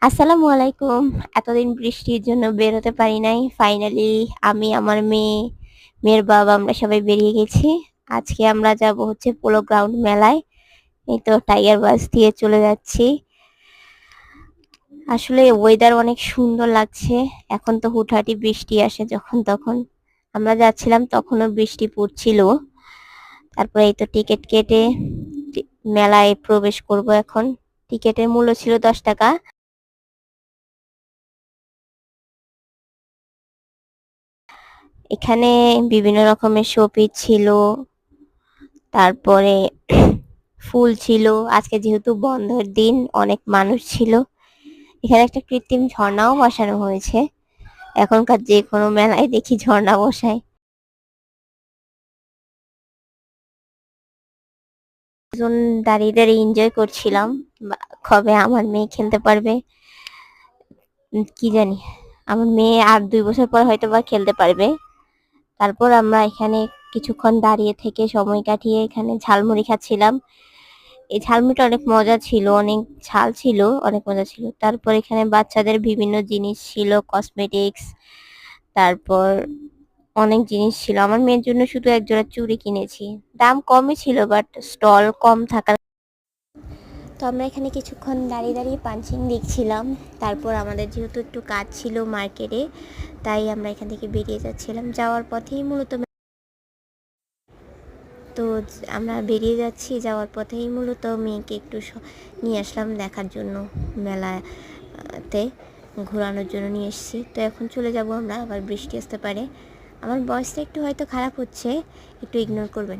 আসসালামু আলাইকুম। এতদিন বৃষ্টির জন্য বের হতে পারি নাই। ফাইনালি আমি, আমার মেয়ে, মেয়ের বাবা আমরা সবাই বেরিয়ে গেছি। আজকে আমরা যাবো হচ্ছে পোলো গ্রাউন্ড মেলায়। এই তো টাইগার বাস দিয়ে চলে যাচ্ছি। আসলে ওয়েদার অনেক সুন্দর লাগছে। এখন তো হুটহাটি বৃষ্টি আসে যখন তখন। আমরা যাচ্ছিলাম তখনও বৃষ্টি পড়ছিল। তারপরে এই তো টিকিট কেটে মেলায় প্রবেশ করব এখন। টিকিটের মূল্য ছিল 10 টাকা। এখানে বিভিন্ন রকমের শোপিস ছিল, তারপরে ফুল ছিল। আজকে যেহেতু বন্ধের দিন অনেক মানুষ ছিল। এখানে একটা কৃত্রিম ঝর্ণাও বসানো হয়েছে। এখনকার যে কোনো মেলায় দেখি ঝর্ণা বসায়। দুজন দাঁড়িয়ে দাঁড়িয়ে এনজয় করছিলাম। কবে আমার মেয়ে খেলতে পারবে কি জানি। আমার মেয়ে আর 2 বছর পর হয়তো বা খেলতে পারবে। তারপর আমরা এখানে কিছুক্ষণ দাঁড়িয়ে থেকে সময় কাটিয়ে এখানে ঝালমুড়ি খাচ্ছিলাম। এই ঝালমুড়িটা অনেক মজা ছিল, অনেক ঝাল ছিল, অনেক মজা ছিল। তারপর এখানে বাচ্চাদের বিভিন্ন জিনিস ছিল, কসমেটিক্স, তারপর অনেক জিনিস ছিল। আমার মেয়ের জন্য শুধু একজোড়া চুড়ি কিনেছি। দাম কমই ছিল, বাট স্টল কম থাকার তো আমরা এখানে কিছুক্ষণ দাঁড়িয়ে দাঁড়িয়ে পাঞ্চিং দেখছিলাম। তারপর আমাদের যেহেতু একটু কাজ ছিল মার্কেটে, তাই আমরা এখান থেকে বেরিয়ে যাচ্ছিলাম। যাওয়ার পথেই মূলত তো আমরা বেরিয়ে যাচ্ছি, যাওয়ার পথেই মূলত মেয়েকে একটু নিয়ে আসলাম দেখার জন্য, মেলাতে ঘোরানোর জন্য নিয়ে এসেছি। তো এখন চলে যাব আমরা, আবার বৃষ্টি আসতে পারে। আমার ভয়েসটা একটু হয়তো খারাপ হচ্ছে, একটু ইগনোর করবেন।